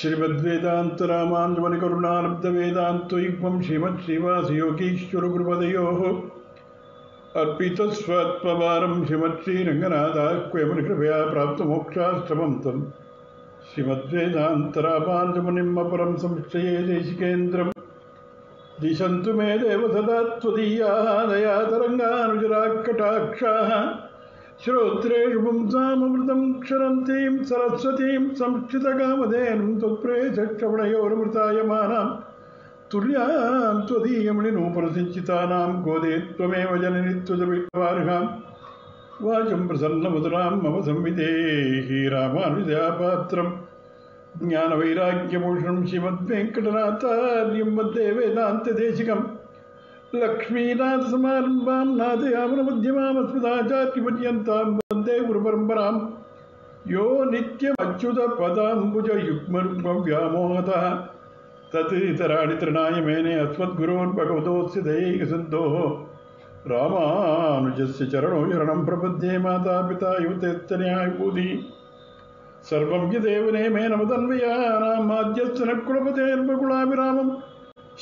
श्रीमद्वेदान्तरामानुजमुनिकरुणालब्धवेदान्तयुग्मं श्रीमच्छ्रीवासयोगीश्वरगुरुपदयोः अर्पितस्वात्मभारं श्रीमच्छ्रीरङ्गनाथाह्वयमुनिकृपया प्राप्तमोक्षाश्रमं तं श्रीमद्वेदान्तरामानुजमुनिम् अपरं संश्रये देशिकेन्द्रं दिशन्तु मे देव सदा त्वदीयाः दयातरङ्गानुजराकटाक्षाः श्रोत्रेषु पुंसामृतं क्षरन्तीं सरस्वतीं संस्कृतकामधेनुं त्वत्प्रेषश्रवणयोरमृतायमानां तुल्यां त्वदीयमणिनूपुरसिञ्चितानां गोदे त्वमेव जननि त्वदभिवार्हां वाचं प्रसन्नमधुरां मम संविदेहि रामानुजदयापात्रं ज्ञानवैराग्यभूषणं श्रीमद्वेङ्कटनाथार्यं वन्दे वेदान्तदेशिकम् लक्ष्मीनाथसमारम्भां नाथयामुनमध्यमामस्मदाचार्यपर्यन्तां वन्दे गुरुपरम्परां यो नित्यमच्युतपदाम्बुजयुग्मरुग्मव्यामोहतः तत् इतराणि तृणाय मेने अस्मद्गुरोर्भगवतोऽस्य दयैकसिन्धोः रामानुजस्य चरणो शरणं प्रपद्ये मातापिता युवतेस्तनया विभूतिः सर्वं यदेव नेमे नमतन्वयानां माध्यस्य नकुलपतेर्बकुलाभिरामम्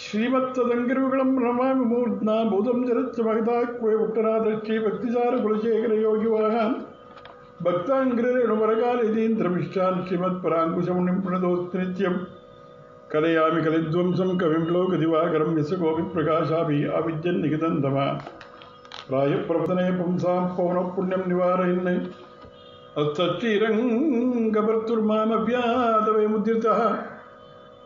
श्रीमत्तदङ्गिरुगुलं नमामि मूर्ध्ना भूतं जरच्च महताक्वे उट्टनादश्री भक्तिसारकुलशेखर योगिवाहान् भक्ताङ्गिरेणुवरकालिदीन्द्रमिष्टान् श्रीमत्पराङ्कुशमुनिं प्रणतोऽस्मि नित्यं कलयामि कलिध्वंसं कविं लोकदिवाकरं यस्य गोपिप्रकाशाभिः आविद्यन्निहितं तमः प्रायप्रवतने पुंसां पौनःपुण्यं निवारयन् अस्तश्रीरङ्गभर्तुर्मामव्याधवैमुद्रितः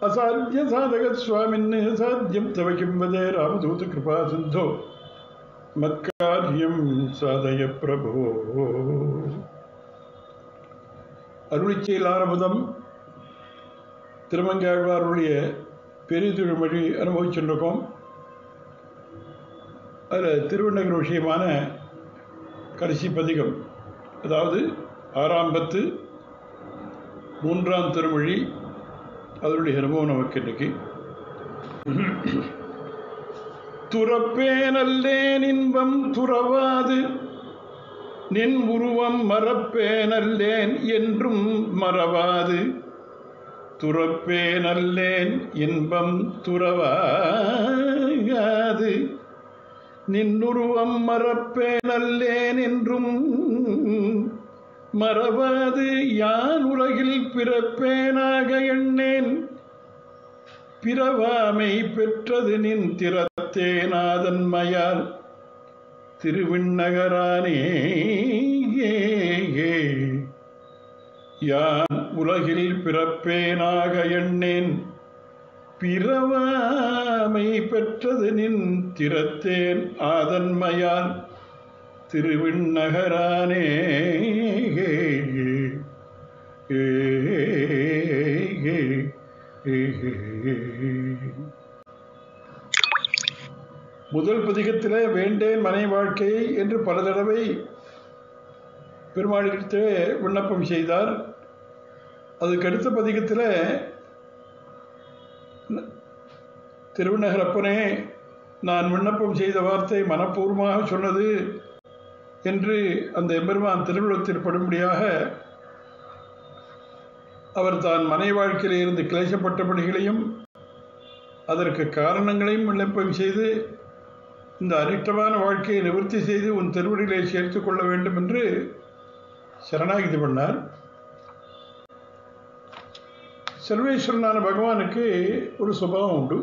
असाध्य साधक स्वामिन् साध्यं तव किं वदे रामदूत कृपा सिन्धो मत्कार्यं साधय प्रभो அருளிச்செயலாரபதம் திருமங்கையாழ்வாருடைய பெரிய திருமொழி அனுபவிச்சுருக்கோம். அதில் திருவண்ணகர் விஷயமான கடைசி பதிகம், அதாவது 6ஆம் பத்து 3ஆம் திருமொழி, அதனுடைய அனுபவம் நமக்கு இன்னைக்கு. துறப்பேனல்லேன் இன்பம் துறவாது நின் உருவம் மறப்பேனல்லேன் என்றும் மறவாது. துறப்பேனல்லேன் இன்பம் துறவாது நின்னுருவம் மறப்பேனல்லேன் என்றும் மறவாது. யான் உலகில் பிறப்பேனாக எண்ணேன் பிறவாமை பெற்றது நின் திறத்தேனாதன்மையால் திருவிண்ணகரானே. யான் உலகில் பிறப்பேனாக எண்ணேன் பிறவாமை பெற்றது நின் திறத்தேன் ஆதன்மையால் திருவிண்ணகரானே. முதல் பதிகத்திலே வேண்டேன் மனை வாழ்க்கையை என்று பல தடவை பெருமாளிடத்தே விண்ணப்பம் செய்தார். அதுக்கடுத்த பதிகத்தில் திருவிண்ணகரப்பனே, நான் விண்ணப்பம் செய்த வார்த்தை மனப்பூர்வமாக சொன்னது என்று அந்த எம்பெருமான் திருவிழத்தில் படும்படியாக அவர் தான் மனை வாழ்க்கையில் இருந்து கிளேசப்பட்டபடிகளையும் அதற்கு காரணங்களையும் விண்ணப்பம் செய்து இந்த அரிஷ்டமான வாழ்க்கையை நிவர்த்தி செய்து உன் திருவடிகளை சேர்த்து கொள்ள வேண்டும் என்று சரணாகிதி பண்ணார். சர்வேஸ்வரனான பகவானுக்கு ஒரு சுபாவம் உண்டு.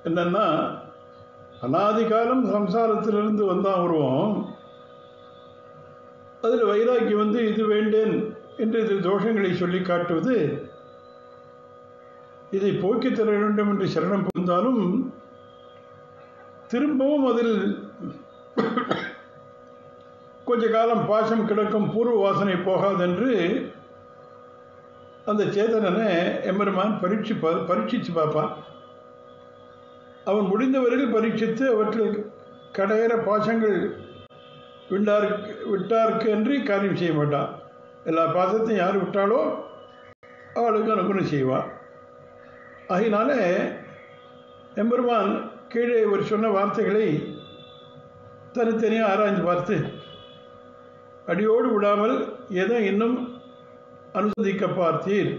என்னன்னா, அநாதி காலம் சம்சாரத்திலிருந்து வந்தான் உருவம். அதில் வைராக்கி வந்து இது வேண்டேன் என்று இதில் தோஷங்களை சொல்லி காட்டுவது, இதை போக்கித் தர வேண்டும் என்று சரணம் புரிந்தாலும் திரும்பவும் அதில் கொஞ்ச காலம் பாசம் கிடக்கும், பூர்வ வாசனை போகாதென்று அந்த சேதனனை எம்பெருமான் பரீட்சித்து பார்ப்பான். அவன் முடிந்தவரையில் பரீட்சித்து அவற்றில் கடையிற பாசங்கள் விட்டாருக்கு என்று காரியம் செய்ய மாட்டான். எல்லா பாசத்தையும் யார் விட்டாலோ அவளுக்கு அனுகுணம் செய்வான். ஆகினால எம்பெருமான் கீழே ஒரு சொன்ன வார்த்தைகளை தனித்தனியாக ஆராய்ந்து பார்த்து அடியோடு விடாமல் எதை இன்னும் அனுசந்திக்க பார்த்தீர்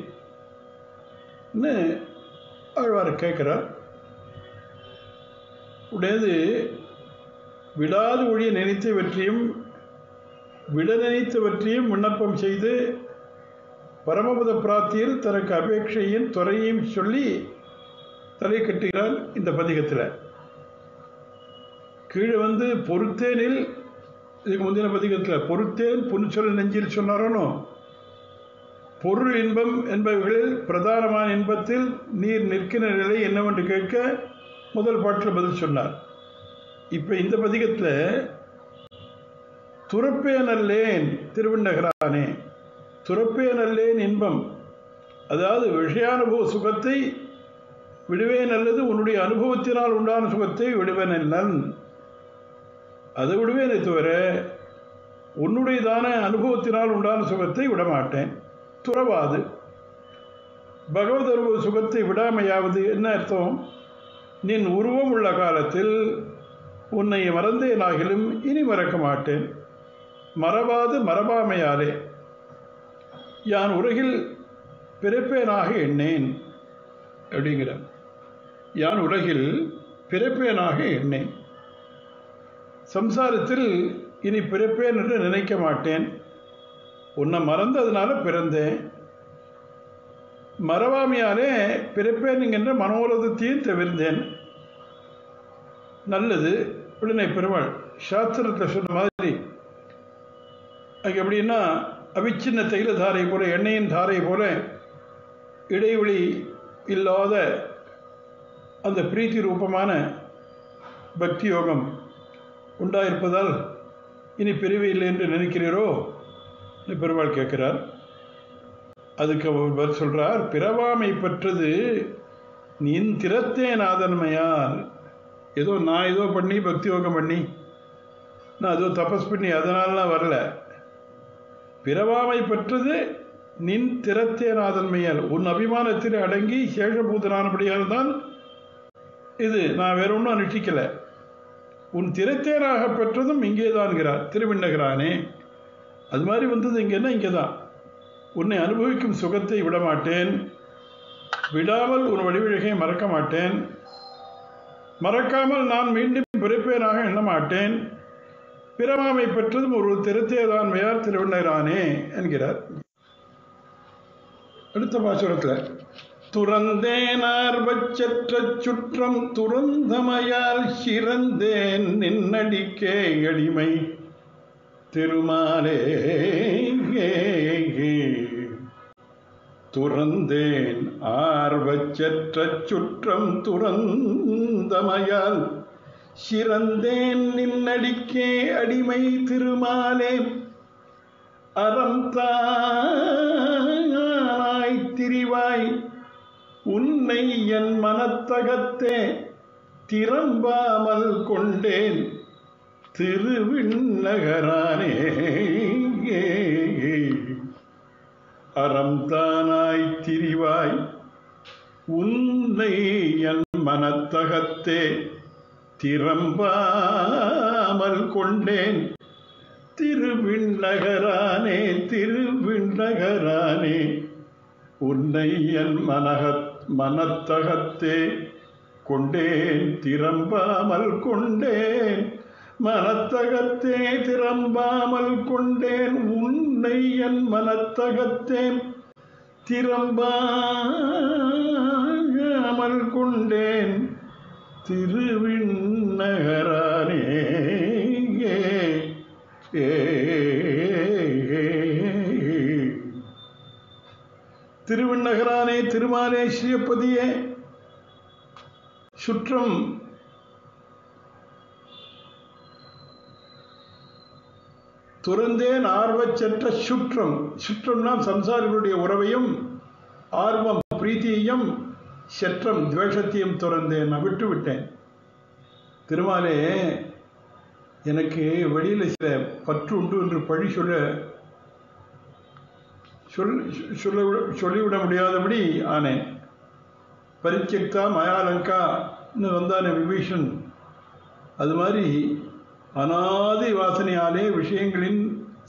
ஆழ்வார் கேட்கிறார். உடையது விடாது ஒழிய நினைத்தவற்றையும் விட நினைத்தவற்றையும் விண்ணப்பம் செய்து பரமபத பிராப்தியில் தனக்கு அபேட்சையின் துறையையும் சொல்லி தலை கட்டுகிறார். இந்த பதிகத்தில் கீழே பொறுத்தேனில், இதுக்கு முந்தின பதிகத்தில் பொறுத்தேன் புன்சொல் நெஞ்சில் சொன்னாரோனோ, பொருள் இன்பம் என்பவர்களில் பிரதானமான இன்பத்தில் நீர் நிற்கிற நிலை என்னவென்று கேட்க முதல் பாட்டில் பதில் சொன்னார். இப்போ இந்த பதிகத்தில் துறப்பே நல்லேன் திருவிண்ணகரானே, துறப்பே நல்லேன் இன்பம், அதாவது விஷயானுபவ சுகத்தை விடுவேன் அல்லது உன்னுடைய அனுபவத்தினால் உண்டான சுகத்தை விடுவேன் அல்லன், அதை விடுவேனே தவிர உன்னுடையதான அனுபவத்தினால் உண்டான சுகத்தை விடமாட்டேன். துறவாது பகவத் அனுபவ சுகத்தை விடாமையாவது என்ன அர்த்தம்? நின் உருவம் உள்ள காலத்தில் உன்னை மறந்தேனாகிலும் இனி மறக்க மாட்டேன். மறவாது மறவாமையாலே யான் உலகில் பிறப்பேனாக எண்ணேன் அப்படிங்கிறார். யான் உலகில் பிறப்பேனாக எண்ணேன், சம்சாரத்தில் இனி பிறப்பேன் என்று நினைக்க மாட்டேன். உன்னை மறந்ததுனால பிறந்தேன், மறவாமையாலே பிறப்பேன் என்கின்ற மனோரதத்தையும் தவிர்த்தேன். நல்லது. உடனே பெருமாள் சாஸ்திரத்தை சொன்ன மாதிரி அது எப்படின்னா, அவிச்சின்ன தைல தாரை போல, எண்ணெயின் தாரை போல இடைவெளி இல்லாத அந்த பிரீத்தி ரூபமான பக்தி யோகம் உண்டாயிருப்பதால் இனி பிரிவு இல்லை என்று நினைக்கிறீரோ? பெருமாள் கேட்கிறார். அதுக்கு அவர் சொல்றார், பிறவாமை பெற்றது நின் திறத்தே நாதன்மையால். நான் ஏதோ பண்ணி பக்தி யோகம் பண்ணி, நான் ஏதோ தபஸ் பண்ணி அதனாலலாம் வரல. பிறவாமை பெற்றது நின் திறத்தே நாதன்மையால், உன் அபிமானத்தில் அடங்கி சேஷபூதனானபடியால் தான் இது. நான் வேற ஒன்றும் அனுஷ்டிக்கல. உன் திறத்தேனாக பெற்றதும் இங்கே தான்கிறார் திருவிண்ணகரானே. அது மாதிரி வந்தது இங்கன்னா இங்கே தான். உன்னை அனுபவிக்கும் சுகத்தை விடமாட்டேன், விடாமல் உன் வடிவழகை மறக்க மாட்டேன், மறக்காமல் நான் மீண்டும் பிறப்பேனாக எண்ண மாட்டேன். பிறவாமை பெற்றதும் ஒரு திருத்தேதான்மையார் திருவிண்ணகரானே என்கிறார். அடுத்த பாசுரத்தில் துறந்தேனார்வச்சற்ற சுற்றம் துறந்தமையால் சிறந்தேன் நின்னடிக்கே அடிமை திருமாலே. துறந்தேன் ஆர்வச்சற்ற சுற்றம் துறந்தமையால் சிறந்தேன் நின்னடிக்கே அடிமை திருமாலே. அறம் தானாய் திரிவாய் உன்னை என் மனத்தகத்தே திறம்பாமல் கொண்டேன் திருவிண்ணகரானே. அறம் தானாய் திரிவாய் உன்னை என் மனத்தகத்தே திறம்பாமல் கொண்டேன் திருவிண்ணகரானே. திருவிண்ணகரானே உன்னை என் மனத்தகத்தே கொண்டேன் திறம்பாமல் கொண்டேன், மனத்தகத்தே திறம்பாமல் கொண்டேன். உன்னை என் மனத்தகத்தே திறம்பாமல் கொண்டேன் திருவிண்ணகரானே. திருவிண்ணகரானே திருமாலே ஸ்ரீயப்பதியே. சுற்றம் துறந்தேன் ஆர்வச்சற்ற சுற்றம். சுற்றம்னா சம்சாரிகளுடைய உறவையும் ஆர்வம் பிரீத்தியையும் சற்றம் துவேஷத்தையும் துறந்தேன், நான் விட்டு விட்டேன். திருமாலே எனக்கு வெளியில் சில பற்று உண்டு என்று பழி சொல்லிவிட முடியாதபடி ஆனேன். பரிச்சக்தா மயாலங்கா வந்தானே விபீஷன், அது மாதிரி அனாதி வாசனையாலே விஷயங்களின்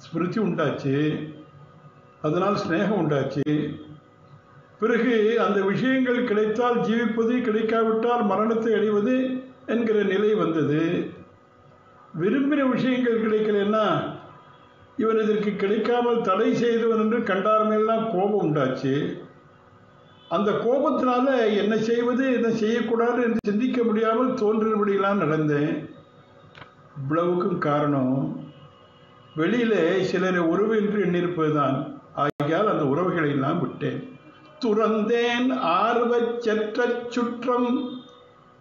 ஸ்மிருதி உண்டாச்சு, அதனால் ஸ்நேகம் உண்டாச்சு. பிறகு அந்த விஷயங்கள் கிடைத்தால் ஜீவிப்பது, கிடைக்காவிட்டால் மரணத்தை அடைவது என்கிற நிலை வந்தது. விரும்பின விஷயங்கள் கிடைக்கலன்னா இவன் இதற்கு கிடைக்காமல் தடை செய்தவன் என்று கண்டார் மேலாம் கோபம் உண்டாச்சு. அந்த கோபத்தினால என்ன செய்வது, என்ன செய்யக்கூடாது என்று சிந்திக்க முடியாமல் தோன்றினபடியெல்லாம் நடந்தேன். இவ்வளவுக்கும் காரணம் வெளியில சிலரை உறவு என்று எண்ணிருப்பதுதான். ஆகையால் அந்த உறவுகளை எல்லாம் விட்டேன். துறந்தேன் ஆர்வச்சற்ற சுற்றம்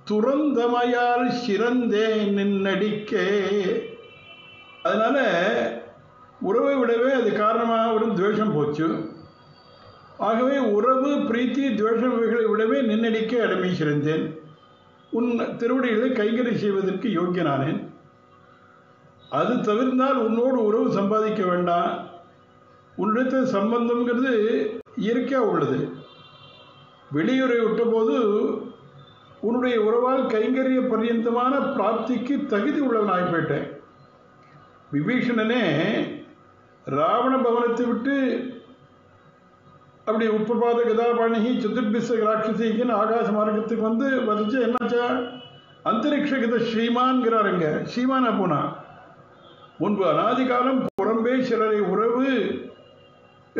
துறந்தமையால் சிறந்தேன் நின்னடிக்கே. அதனால உறவை விடவே அது காரணமாக வரும் துவேஷம் போச்சு. ஆகவே உறவு, பிரீத்தி, துவேஷம் இவைகளை விடவே நின்னடிக்க அடிமை சிறந்தேன். உன் திருவடிகளை கைங்கரியம் செய்வதற்கு யோக்கியனானேன். அது தவிர்த்தால் உன்னோடு உறவு சம்பாதிக்க வேண்டாம். உன்னிடத்தில் சம்பந்தம்ங்கிறது இயற்கையாக உள்ளது. வெளியுறை விட்டபோது உன்னுடைய உறவால் கைங்கரிய பர்யந்தமான பிராப்திக்கு தகுதி உள்ளவனாகி போயிட்டேன். விபீஷணனே ராவண பவனத்தை விட்டு அப்படி உப்பபாத கதாபாணிகி சதுர்பிச ராட்சசிகின்னு ஆகாச மார்க்கத்துக்கு வந்து வரைச்சு என்னாச்சா, அந்தரிக்ஷகத ஸ்ரீமான்கிறாருங்க. ஸ்ரீமானா போனா முன்பு அநாதி காலம் புறம்பே சிலரை உறவு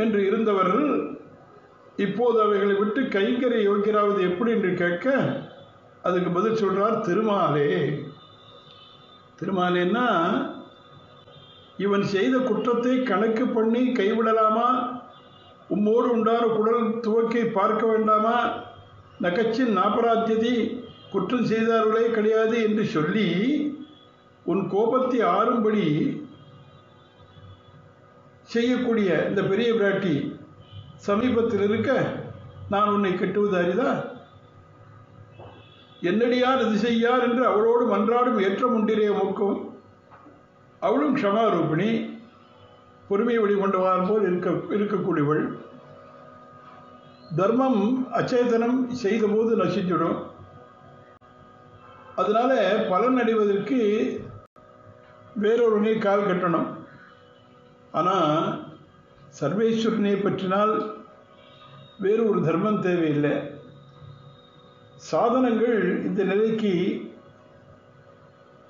என்று இருந்தவர்கள் இப்போது அவைகளை விட்டு கைங்கரை யோகிராவது எப்படி என்று கேட்க அதுக்கு பதில் சொல்றார் திருமாலே. திருமாலேன்னா இவன் செய்த குற்றத்தை கணக்கு பண்ணி கைவிடலாமா, உம்மோடு உண்டான குடல் துவக்கை பார்க்க வேண்டாமா, நகச்சின் நாபராத்தியதி குற்றம் செய்தார்களே கிடையாது என்று சொல்லி உன் கோபத்தை ஆறும்படி செய்யக்கூடிய இந்த பெரிய பிராட்டி சமீபத்தில் இருக்க நான் உன்னை கட்டுவது அரிதா? என்னடியார் இது செய்யார் என்று அவளோடு மன்றாடும் ஏற்றம் உண்டிரே மொக்கும். அவளும் க்ஷமாரூபிணி, பொறுமை வழிகொண்டவார் போல் இருக்கக்கூடியவள். தர்மம் அச்சேதனம் செய்தபோது நசிச்சுடும். அதனால பலன் அடைவதற்கு வேறொருவனை கால் கட்டணும். ஆனால் சர்வேஸ்வரனை பற்றினால் வேறு ஒரு தர்மம் தேவையில்லை. சாதனங்கள் இந்த நிலைக்கு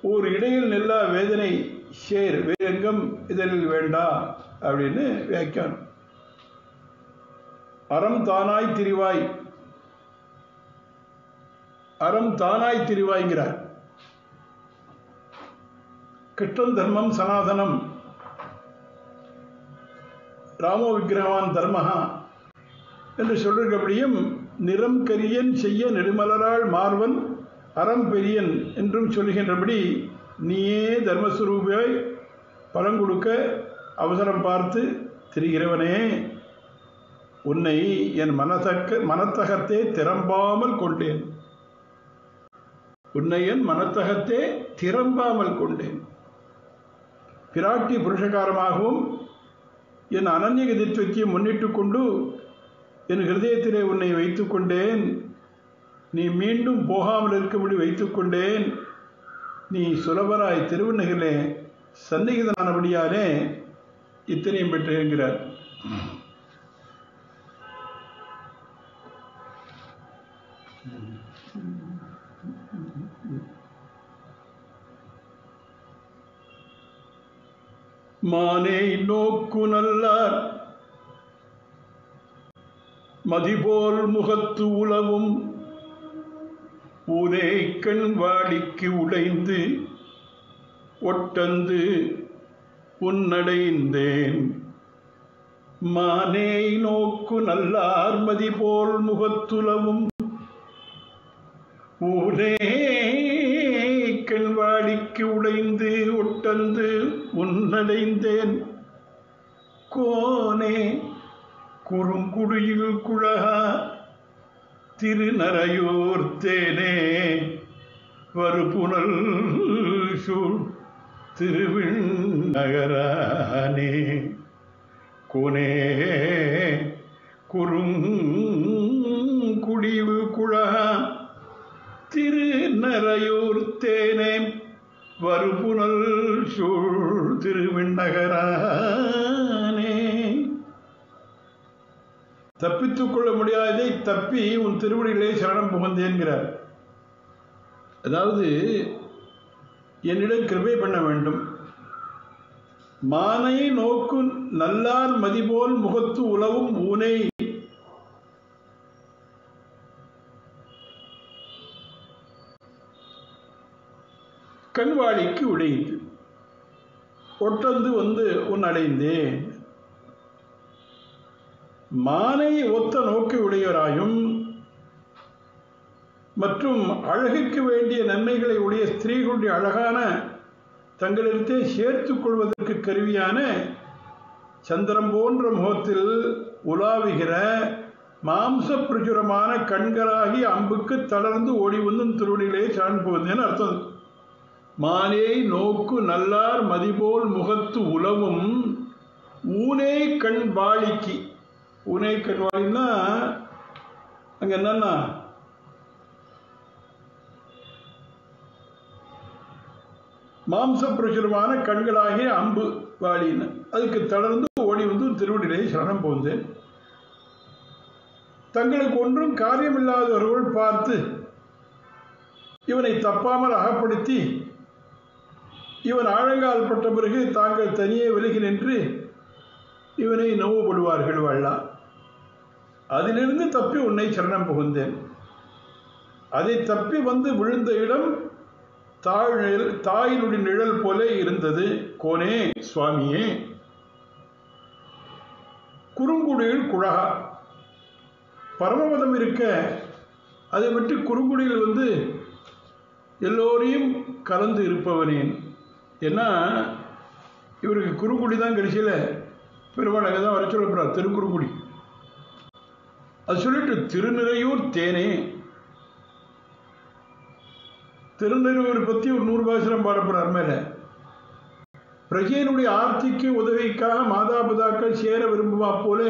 ஒரு இடையில் நெல்லா வேதனை சேர் வேதங்கம் இதனில் வேண்டா அப்படின்னு வியாக்கியானம். அறம் தானாய் திரிவாய், அறம் தானாய் திரிவாய்கிறார். கிருஷ்ணன் தர்மம் சனாதனம், ராமோ விக்கிரகவான் தர்மஹா என்று சொல்லுகிறபடியும் நிறம் கரியன் செய்ய நெடுமலராள் மார்வன் அறம் பெரியன் என்றும் சொல்லுகின்றபடி நீயே தர்மஸ்வரூபாய் பலன் கொடுக்க அவசரம் பார்த்து திரிகிறவனே, உன்னை என் மனத்தகத்தே திறம்பாமல் கொண்டேன். உன்னை என் மனத்தகத்தே திறம்பாமல் கொண்டேன். பிராட்டி புருஷகாரமாகவும் என் அனன்யகதித்துவத்தை முன்னிட்டு கொண்டு என் ஹிருதயத்திலே உன்னை வைத்துக் கொண்டேன். நீ மீண்டும் போகாமல் இருக்கும்படி வைத்துக் கொண்டேன். நீ சுலபராய் திருவண்ணகிலே சந்நிகிதனானபடியாலே இத்தனையும் பெற்றிருக்கிறார். மானை நோக்கு நல்லார் மதிபோல் முகத்து உலவும் ஊரே கண் வாடிக்கு உடைந்து ஒட்டந்து உன்னடைந்தேன். மானை நோக்கு நல்லார் மதிபோல் முகத்துலவும் ஊரே கண் வாடிக்கு உடைந்து ஒட்டந்து உன்னடைந்தேன். கோனே குறுங்குடியில் குழகா திருநரையூர் தேனே வருபுனல் சூழ் திருவிண்ணகரானே. கோனே குறுங்குடிவு குழகா திருநரையூர் தேனே வருபுனல் சூழ் திருவிண்ணகரானே. தப்பித்துக் கொள்ள முடியாததை தப்பி உன் திருவடியிலே சரணம் புகுந்தேன்கிறார். அதாவது என்னிடம் கிருபை பண்ண வேண்டும். மானை நோக்கு நல்லார் மதிபோல் முகத்து உலவும் ஊனை கண்வாளிக்கு உடையிட்டு ஒட்டந்து வந்து உன் அடைந்தேன். மானை ஒத்த நோக்கி உடையவராயும் மற்றும் அழகுக்கு வேண்டிய நன்மைகளை உடைய ஸ்திரீகளுடைய அழகான தங்களிடத்தே சேர்த்துக் கொள்வதற்கு கருவியான சந்திரம் போன்ற முகத்தில் உலாவுகிற மாம்ச பிரச்சுரமான கண்களாகி அம்புக்கு தளர்ந்து ஓடி வந்தும் திருவடியிலே சான் புகுந்தேன்னு அர்த்தம். மானே நோக்கு நல்லார் மதிபோல் முகத்து உலவும் ஊனே கண் வாளிக்கு. ஊனே கண் வாளின்னா அங்க என்னன்னா மாம்ச பிரச்சுரமான கண்களாகிய அம்பு வாளின்னு அதுக்கு தளர்ந்து ஓடி வந்து திருவடியிலே சரணம் புகுந்தேன். தங்களுக்கு ஒன்றும் காரியமில்லாதவர்கள் பார்த்து இவனை தப்பாமல் அகப்படுத்தி இவன் ஆழங்கால் பட்ட பிறகு தாங்கள் தனியே விலகி நின்று இவனை நோவுபடுவார்கள் வாழலாம். அதிலிருந்து தப்பி உன்னை சரணம் புகுந்தேன். அதை தப்பி வந்து விழுந்த இடம் தாயினுடைய நிழல் போல இருந்தது. கோனே சுவாமியே, குறுங்குடியில் குழகா பரமபதம் இருக்க அதை விட்டு குறுங்குடியில் வந்து எல்லோரையும் கலந்து இருப்பவனேன். ஏன்னா இவருக்கு குறுங்குடி தான் கடைசியில் பெருமாள் அங்கே தான் வர சொல்லப்படுறார், திருக்குறுங்குடி. அது சொல்லிட்டு திருநிறையூர் தேனே, திருநெருவர் பற்றி ஒரு 100 பாசுரம் பாடப்படுறார். மேல பிரஜையினுடைய ஆர்த்திக்கு உதவிக்காக மாதாபிதாக்கள் சேர விரும்புவா போல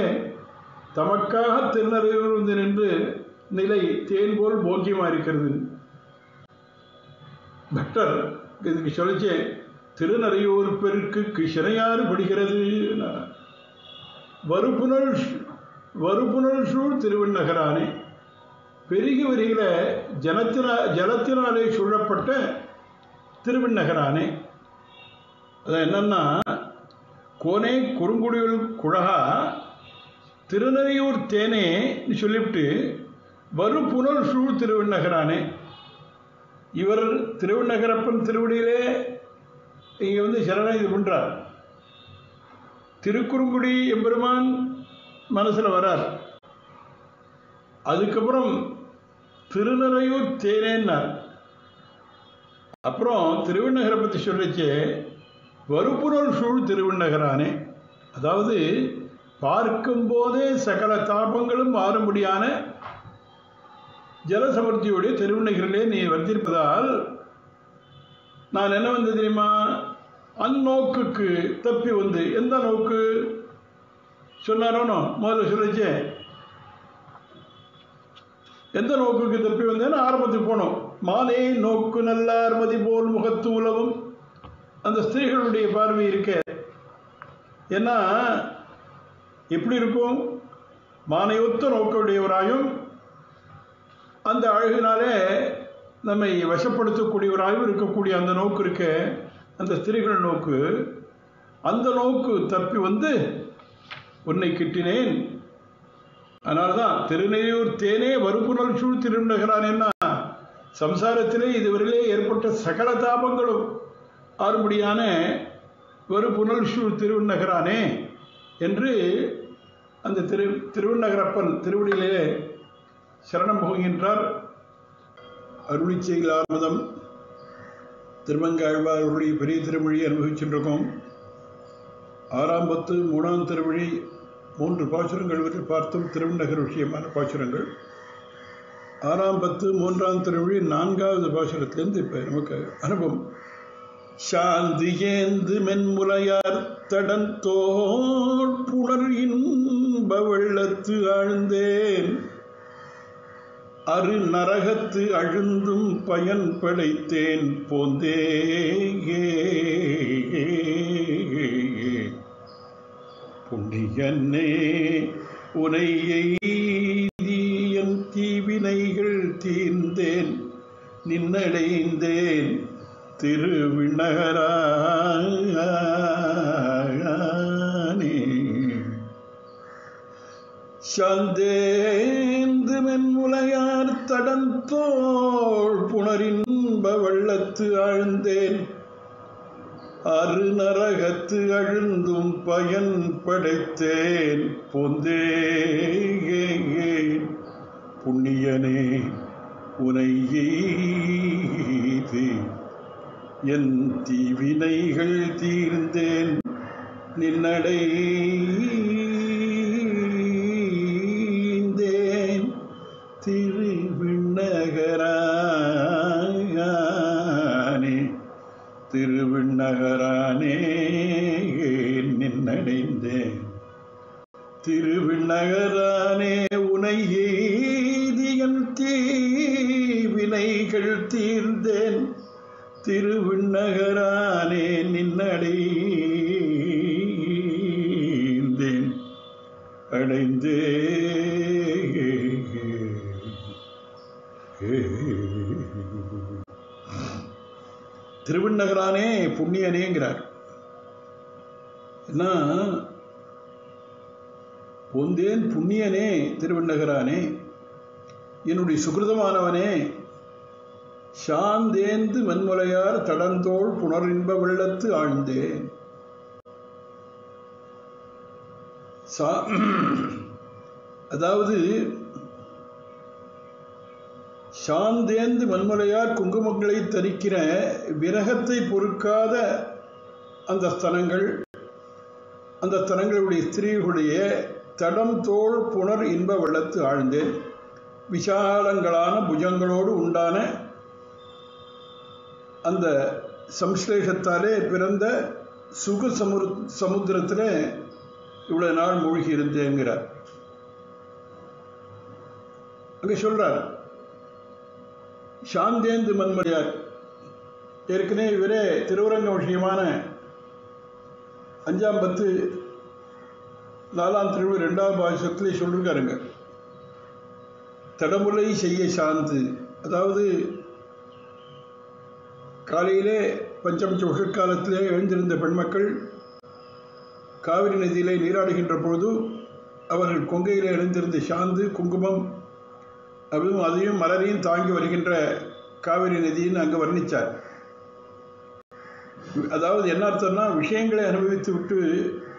தமக்காக திருநெருவர் வந்து நின்று நிலை தேன் போல் போக்கியமா இருக்கிறது. பக்தர் இதுக்கு சொல்லிச்சே திருநறையூர் பெருக்கு சிறையாறு படுகிறது. வருப்புணல் சூழ் திருவண்ணகரானே, பெருகி வருகிற ஜலத்தினாலே சூழப்பட்ட திருவண்ணகரானே. அது என்னன்னா கோனே குறுங்குடியில் குழகா திருநறையூர் தேனே சொல்லிவிட்டு வருப்புணல் சூழ் திருவண்ணகரானே. இவர் திருவண்ணகரப்பன் திருவடியிலே இங்கே வந்து சரணம் இது பண்றார். திருக்குறுங்குடி எம்பெருமான் மனசில் வரார். அதுக்கப்புறம் திருநறையூர் தேனேன்னார். அப்புறம் திருவண்ணகரை பற்றி சொல்லிச்சே வருப்புணல் சூழ் திருவண்ணகரானே. அதாவது பார்க்கும்போதே சகல தாபங்களும் மாறும்படியான ஜலசமர்த்தியோடைய திருவண்ணகிரிலே நீ வந்திருப்பதால் நான் என்ன வந்து தெரியுமா, அந்நோக்குக்கு தப்பி வந்து. எந்த நோக்கு சொன்னாரோனோ முதல்ல சொல்லிச்சே, எந்த நோக்குக்கு தப்பி வந்தேன்னு ஆரம்பத்துக்கு போனோம். மானே நோக்கு நல்லார் மதி போல் முகத்து உலவும், அந்த ஸ்திரீகளுடைய பார்வை இருக்க. ஏன்னா எப்படி இருக்கும், மானையொத்த நோக்குடையவராயும் அந்த அழகினாலே நம்மை வசப்படுத்தக்கூடியவராகவும் இருக்கக்கூடிய அந்த நோக்கு இருக்க, அந்த ஸ்திரீகள் நோக்கு. அந்த நோக்கு தப்பி வந்து உன்னை கிட்டினேன். அதனால்தான் திருநெய்யூர் தேனே வருப்புணல் சூழ் திருநகரானேன்னா சம்சாரத்திலே இதுவரையிலே ஏற்பட்ட சகல தாபங்களும் ஆறுபடியான வருப்புணல் சூழ் திருநகரானே என்று அந்த திருவண்ணகரப்பன் திருவடியிலே சரணம் புகுகின்றார். அருளிச்செய்கள் ஆர்வதம் திருமங்காழ்வார் அவருடைய பெரிய திருமொழி அனுபவிச்சுருக்கோம். 6ஆம் பத்து 3ஆம் திருமொழி 3 பாசுரங்கள் வரை பார்த்தோம். திருவண்ணகர் விஷயமான பாசுரங்கள். 6ஆம் பத்து 3ஆம் திருமொழி 4வது பாசுரத்திலிருந்து இப்போ நமக்கு அனுபவம். சாந்தி ஏந்து மென்முலையார் தடன் தோல் புணர் இன்ப வெள்ளத்து ஆழ்ந்தேன், அரு நரகத்து அழுந்தும் பயன் படைத்தேன் போந்தே. புண்ணியன்னே உனை எய்தி என் தீவினைகள் தீர்ந்தேன் நின்னடைந்தேன் திருவிண்ணகரானே. சாந்தேந்து மென்முலையார் தடந்தோள் புணரின்ப வெள்ளத்து ஆழ்ந்தேன் அருநரகத்து அழுந்தும் பயன் படைத்தேன் பொந்தேன் புண்ணியனே உனை எய்தி என் தீவினைகள் தீர்ந்தேன் நின்னடைந்தேன் திருவிண்ணகரானே. திருவிண்ணகரானே நின்னடைந்தேன் திருவிண்ணகரானே உனை எய்தி என் தீவினைகள் தீர்ந்தேன் திருவிண்ணகரானே நின்னடைந்தேன் அடைந்தே. திருவிண்ணகரானே புண்ணியனேங்கிறார். என்ன பொந்தேன் புண்ணியனே திருவிண்ணகரானே என்னுடைய சுகிருதமானவனே. சாந்தேந்து மென்முலையார் தடந்தோள் புணரின்ப வெள்ளத்து ஆழ்ந்தேன். அதாவது சாந்தேந்து மண்மலையார் குங்குமங்களை தரிக்கிற விரகத்தை பொறுக்காத அந்த ஸ்தனங்கள், அந்த ஸ்தனங்களுடைய ஸ்திரீகளுடைய தடம் தோள் புணர் இன்ப வெள்ளத்து ஆழ்ந்தேன். விசாலங்களான புஜங்களோடு உண்டான அந்த சம்ஸ்லேஷத்தாலே பிறந்த சுக சமுத்திரத்தில் இவ்வளவு நாள் மூழ்கி இருந்தேங்கிறார். அங்கே சொல்றார் சாந்தேந்து மன்மலையார். ஏற்கனவே இவரே திருவரங்க விஷயமான 5ஆம் பத்து 4ஆம் திருவிழா 2ஆம் பாசத்திலே சொல்லிருக்காருங்க. தடமுலை செய்ய சாந்து, அதாவது காலையிலே பஞ்சமச்ச உஷற்காலத்திலே எழுந்திருந்த பெண்மக்கள் காவிரி நதியிலே நீராடுகின்ற பொழுது அவர்கள் கொங்கையிலே எழுந்திருந்த சாந்து குங்குமம் அதையும் மலரையும் தாங்கி வருகின்ற காவிரி நதின்னு அங்கே வர்ணித்தார். அதாவது என்ன அர்த்தம்னா, விஷயங்களை அனுபவித்து விட்டு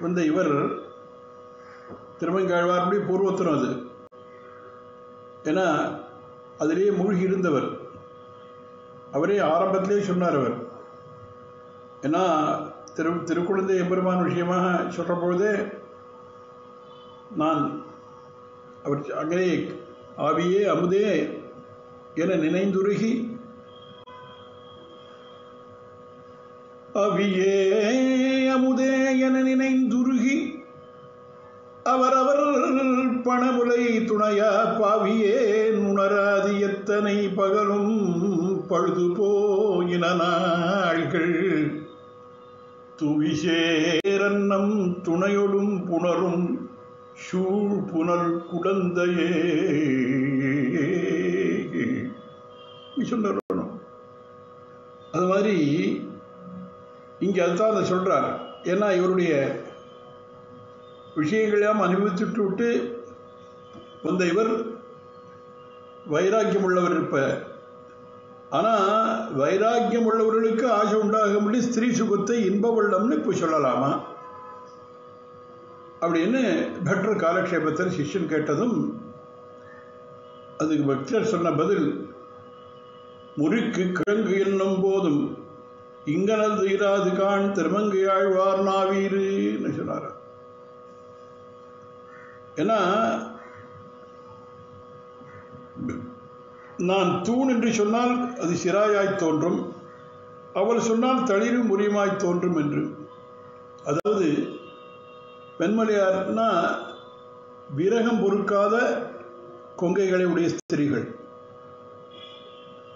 வந்த இவர் திருமங்காழ்வாருடைய பூர்வத்திரம் அது. ஏன்னா அதிலேயே மூழ்கி இருந்தவர். அவரே ஆரம்பத்திலே சொன்னார். அவர் ஏன்னா திருக்குழந்தை எம்பெருமான் விஷயமாக சொல்கிற பொழுதே நான் அவர் அங்கே ஆவியே அமுதே என நினைந்துருகி, அவியே அமுதே என நினைந்துருகி அவரவர் பணமுலை துணையா பாவியே நுணராதி எத்தனை பகலும் பழுது போயின நாள்கள் துவிசேரன்னம் துணையொடும் புணரும் சூழ் புனல் குடந்தையே சொல்லணும். அது மாதிரி இங்கே அதுதான் அதை சொல்றார். ஏன்னா இவருடைய விஷயங்களையும் அனுபவிச்சுட்டு விட்டு வந்த இவர் வைராக்கியம் உள்ளவர் இருப்பார். ஆனால் வைராக்கியம் உள்ளவர்களுக்கு ஆசை உண்டாக முடியும் ஸ்திரீ சுகத்தை இன்ப வெள்ளம்னு இப்போ சொல்லலாமா அப்படின்னு பட்டர் காலக்ஷேபத்தில் சிஷ்யன் கேட்டதும் அதுக்கு பக்தர் சொன்ன பதில், முறிக்கு கிழங்கு என்னும் போதும் இங்கனது இராது காண் திருமங்கையாழ்வார் நாவீருன்னு சொன்னார். ஏன்னா நான் தூண் என்று சொன்னால் அது சிராயாய் தோன்றும், அவள் சொன்னால் தளிரும் முறியுமாய் தோன்றும் என்று. அதாவது வெண்மலையார்னா விரகம் பொறுக்காத கொங்கைகளை உடைய ஸ்திரீகள்.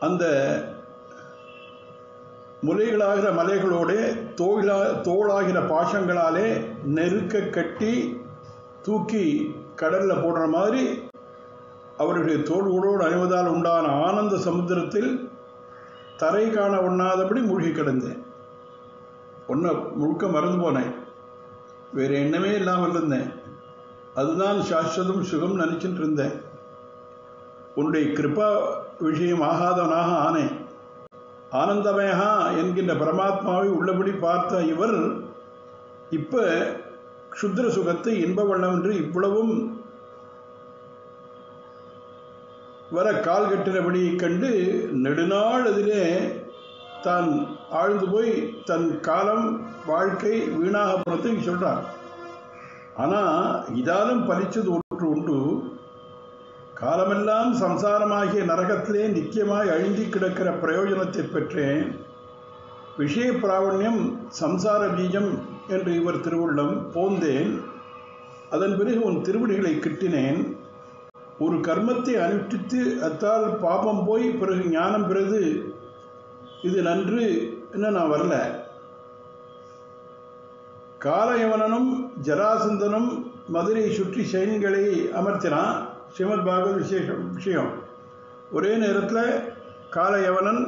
அந்த முலைகளாகிற மலைகளோட தோளாகிற பாசங்களாலே நெருக்க கட்டி தூக்கி கடலில் போடுற மாதிரி அவருடைய தோள்களோடு அணிவதால் உண்டான ஆனந்த சமுத்திரத்தில் தரை காண ஒண்ணாதபடி மூழ்கி கிடந்தேன். ஒன்றை முழுக்க மறந்து போனேன். வேறு எண்ணமே இல்லாமல் இருந்தேன். அதுதான் சாஸ்வதம் சுகம் நினைச்சிட்டு இருந்தேன். உன்னுடைய கிருபா விஷயம் ஆகாதவனாக ஆனேன். ஆனந்தமயா என்கின்ற பரமாத்மாவை உள்ளபடி பார்த்த இவர் இப்ப க்ஷுத்ர சுகத்தை இன்ப வண்ணம் என்று இவ்வளவும் வர கால் கட்டினபடி கண்டு நெடுநாள் அதிலே தான் ஆழ்ந்து போய் தன் காலம் வாழ்க்கை வீணாக போனதை சொல்றார். ஆனா இதாலும் பலிச்சது ஒன்று உண்டு. காலமெல்லாம் சம்சாரமாகிய நரகத்திலே நித்தியமாய் அழிந்தி கிடக்கிற பிரயோஜனத்தை பெற்றேன். விஷய பிராவண்யம் சம்சார பீஜம் என்று இவர் திருவுள்ளம் போந்தேன். அதன் பிறகு உன் திருவடிகளை கிட்டினேன். ஒரு கர்மத்தை அனுஷ்டித்து அத்தால் பாபம் போய் பிறகு ஞானம் பிறகு இது நன்று என்ன நான் வரல. காலயவனனும் ஜராசந்தனும் மதுரை சுற்றி சைன்களை அமர்த்தினான். ஸ்ரீமத் பாகவத் விஷயம். ஒரே நேரத்தில் காலயவனன்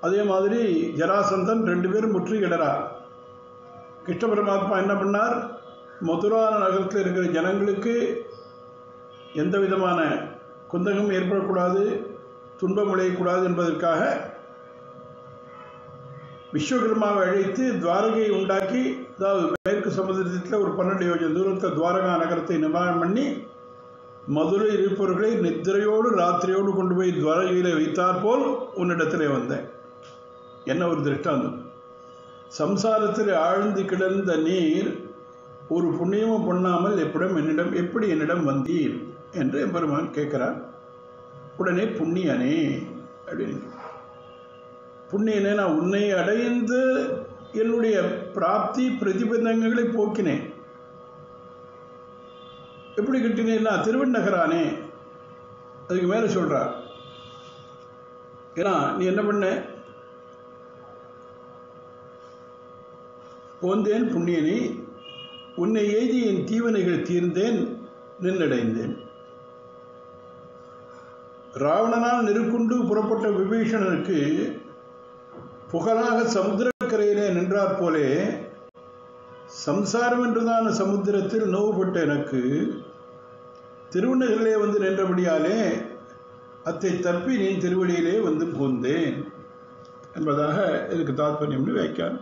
அதே மாதிரி ஜராசந்தன் 2 பேரும் முற்றுகிடறா. கிருஷ்ண பரமாத்மா என்ன பண்ணார்? மதுரா நகரத்தில் இருக்கிற ஜனங்களுக்கு எந்த விதமான குந்தகம் ஏற்படக்கூடாது, துன்பம் விளையக்கூடாது என்பதற்காக விஸ்வகர்மாவை அழைத்து துவாரகையை உண்டாக்கி, அதாவது மேற்கு சமுதிரத்தில் ஒரு 12 யோஜனை தூரத்தில் துவாரகா நகரத்தை நிர்மாணம் பண்ணி மதுரை இருப்பவர்களை நித்திரையோடு ராத்திரியோடு கொண்டு போய் துவாரகையில வைத்தார் போல் உன்னிடத்திலே வந்தேன். என்ன ஒரு திருஷ்டாந்தம்! சம்சாரத்தில் ஆழ்ந்து கிடந்த நீர் ஒரு புண்ணியமும் பண்ணாமல் எப்படி என்னிடம் வந்தீர் என்று பெருமான் கேட்கிறார். உடனே புண்ணியனே அப்படின்னு, புண்ணியனே நான் உன்னை அடைந்து என்னுடைய பிராப்தி பிரதிபந்தங்களை போக்கினேன். எப்படி கிட்டினேன்னா திருவண்ணகரானே. அதுக்கு மேல சொல்றார். ஏன்னா நீ என்ன பண்ண? போந்தேன் புண்ணியனே, உன்னை எய்தி என் தீவனைகள் தீர்ந்தேன், நின்னடைந்தேன். ராவணனால் நெருக்குண்டு புறப்பட்ட விபீஷணனுக்கு புகழாக சமுத்திரக்கரையிலே நின்றாற் போலே சம்சாரம் என்றுதான சமுத்திரத்தில் நோவுபட்ட எனக்கு திருவண்ணகிரிலே வந்து நின்றபடியாலே அத்தை தப்பி நீ திருவடியிலே வந்து போந்தேன் என்பதாக இதுக்கு தாத்பரியம் வைக்கான்.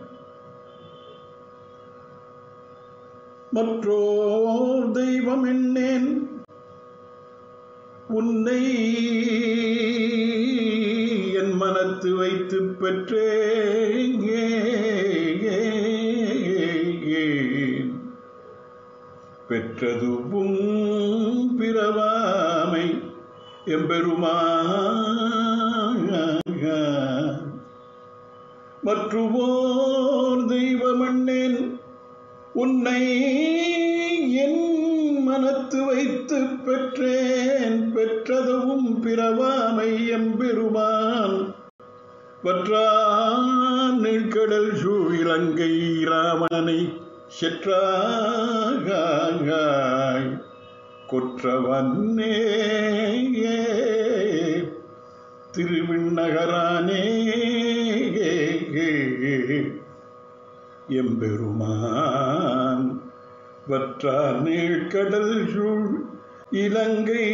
மற்றோர் தெய்வம் என்னேன் உன்னை என் மனத்து வைத்து பெற்றேன். பெற்றதுவும் பிறவாமை எம்பெருமான். மற்றுவோர் தெய்வமன்னேன் உன்னை என் மனத்து வைத்து பெற்றேன். பெற்றதுவும் பிறவாமை எம்பெருமான். வற்றான் நீழ்கடல் சூழ் இலங்கை ராவணனை செற்றாய் கொற்றவன்னே திருவிண்ணகரானே எம்பெருமான். வற்றார் நீழ்கடல் சூழ் இலங்கை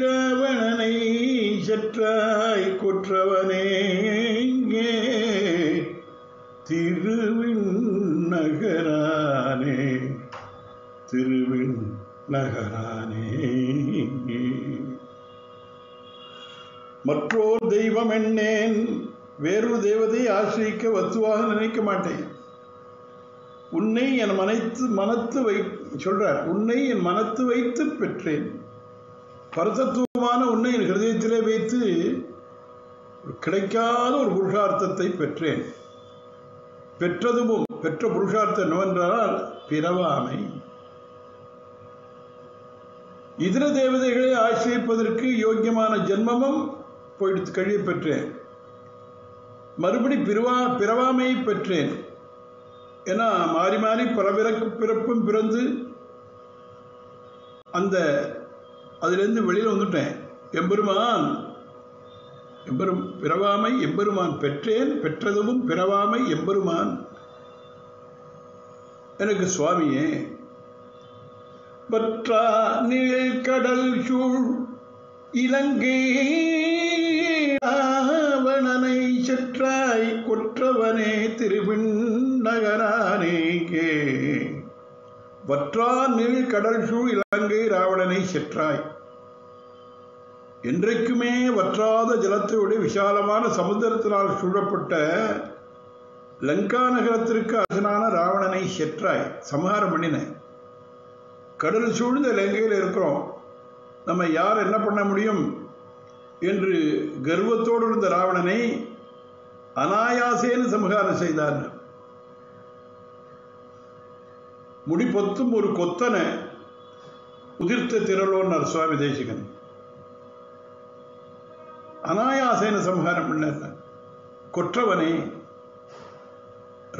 ராவணனை செற்றாய் கொற்றவனே திருவிண்ணகரானே திருவிண்ணகரானே. மற்றோர் தெய்வம் என்னேன், வேறொரு தெய்வத்தை ஆசிரிக்க வத்துவாக நினைக்க மாட்டேன். உன்னை என் மனத்து சொல்றார். உன்னை என் மனத்து வைத்து பெற்றேன். பரதத்துவமான உன்னை என் ஹிருதயத்திலே வைத்து கிடைக்காத ஒரு புருஷார்த்தத்தை பெற்றேன். பெற்றதுவும் பெற்ற புருஷார்த்தம் என்னவென்றால் பிறவாமை. இதர தேவதைகளை ஆசிரியப்பதற்கு யோக்கியமான ஜென்மமும் போயிட்டு கழிய பெற்றேன். மறுபடி பிறவாமையை பெற்றேன். ஏன்னா மாறி மாறி பல பிறப்பும் பிறந்து அதிலிருந்து வெளியில் வந்துட்டேன். எம்பெருமான் பிறவாமை எம்பெருமான் பெற்றேன், பெற்றதும் பிறவாமை எம்பெருமான் எனக்கு சுவாமியே. வற்றா நீள் கடல் சூழ் இலங்கை ராவணனை செற்றாய் கொற்றவனே திருவிண்ணகரானேகே. வற்றா நீள் கடல் சூழ் இலங்கை ராவணனை செற்றாய். என்றைக்குமே வற்றாத ஜலத்தோடு விசாலமான சமுத்திரத்தினால் சூழப்பட்ட லங்கா நகரத்திற்கு அரசனான ராவணனை செற்றாய், சம்ஹாரம் பண்ணின. கடல் சூழ்ந்த லங்கையில் இருக்கிறோம், நம்ம யார் என்ன பண்ண முடியும் என்று கர்வத்தோடு இருந்த ராவணனை அனாயாசேன்னு சம்ஹாரம் செய்தார். முடிப்பொத்தும் ஒரு கொத்தனை உதிர்த்த திரளோன்னார் சுவாமி தேசிகன். அனாயாசேன சம்ஹாரம் பண்ணார். கொற்றவனே,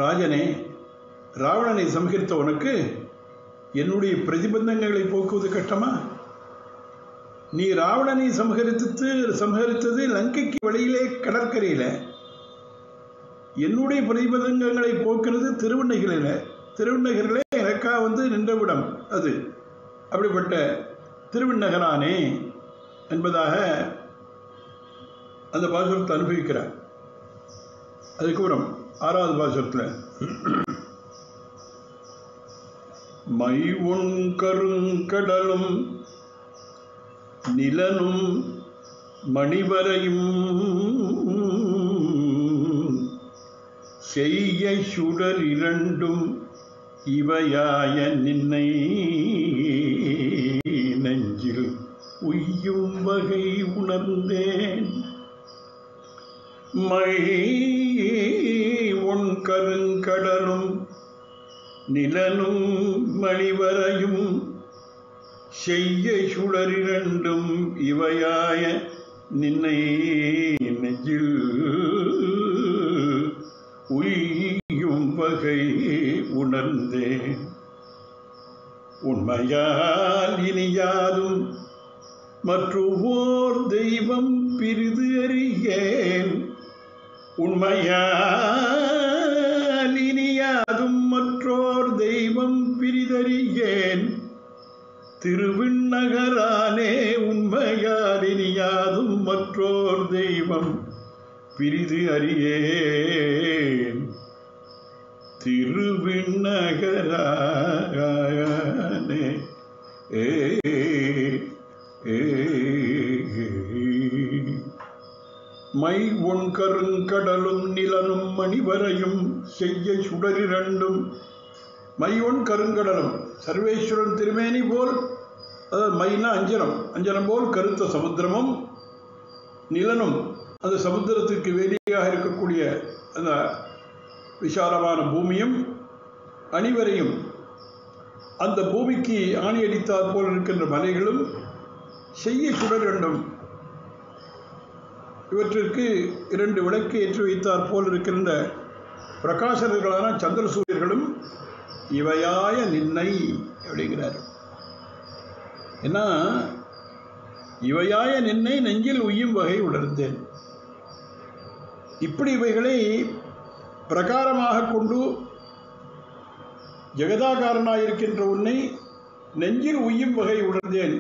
ராஜனே, ராவணனை சம்ஹரித்த உனக்கு என்னுடைய பிரதிபந்தங்களை போக்குவது கஷ்டமா? நீ ராவணனை சம்ஹரித்தது லங்கைக்கு வெளியிலே கடற்கரையில், என்னுடைய பிரதிபந்தங்களை போக்குறது திருவண்ணகிரியிலே எனக்கா நின்றவிடம் அது. அப்படிப்பட்ட திருவிண்ணகரானே என்பதாக அந்த பாசுரத்தை அனுபவிக்கிறார். அதுக்கப்புறம் 6வது பாசுரத்தில் மை உன் கருங்கடலும் நிலனும் மணிவரையும் செய்ய சுடர் இரண்டும் இவையாய நின்னை நெஞ்சில் உய்யும் வகை உணர்ந்தேன். மை உன் கருங்கடலும் நிலனும் மணிவரையும் செய்ய சுடரிரண்டும் இவையாய நின்னை நெஞ்சில் உய்யும் வகை உணர்ந்தேன். உண்மையால் இனியாதும் மற்றோர் தெய்வம் பிரிது அறியேன். உண்மையால் இனியாதும் மற்றோர் தெய்வம் பிரிதறியேன். திருவிண்ணகரானே உண்மையால் இனியாதும் மற்றோர் தெய்வம் பிரிது அறியேன். திருவிண்ணகரானே ஏ மை ஒன் கருங்கடலும் நிலனும் மணிவரையும் செய்ய சுடரிரண்டும். மை ஒன் கருங்கடலும் சர்வேஸ்வரன் திருமேனி போல், அதாவது மைனா அஞ்சனம் போல் கருத்த சமுத்திரமும், நிலனும் அந்த சமுத்திரத்திற்கு வேலியாக இருக்கக்கூடிய அந்த விசாலமான பூமியும், அணிவரையும் அந்த பூமிக்கு ஆணியடித்தாற் போல் இருக்கின்ற மலைகளும் செய்ய சுடரிரண்டும். இவற்றிற்கு 2 விளக்கு ஏற்றி வைத்தாற் போல் இருக்கின்ற பிரகாசர்களான சந்திர சூரியர்களும் இவையாய நின்னை அப்படிங்கிறார். ஏன்னா இவையாய நின்னை நெஞ்சில் உய்யும் வகை உணர்ந்தேன். இப்படி இவைகளை பிரகாரமாக கொண்டு ஜெகதாகாரனாயிருக்கின்ற உன்னை நெஞ்சில் உய்யும் வகை உணர்ந்தேன்.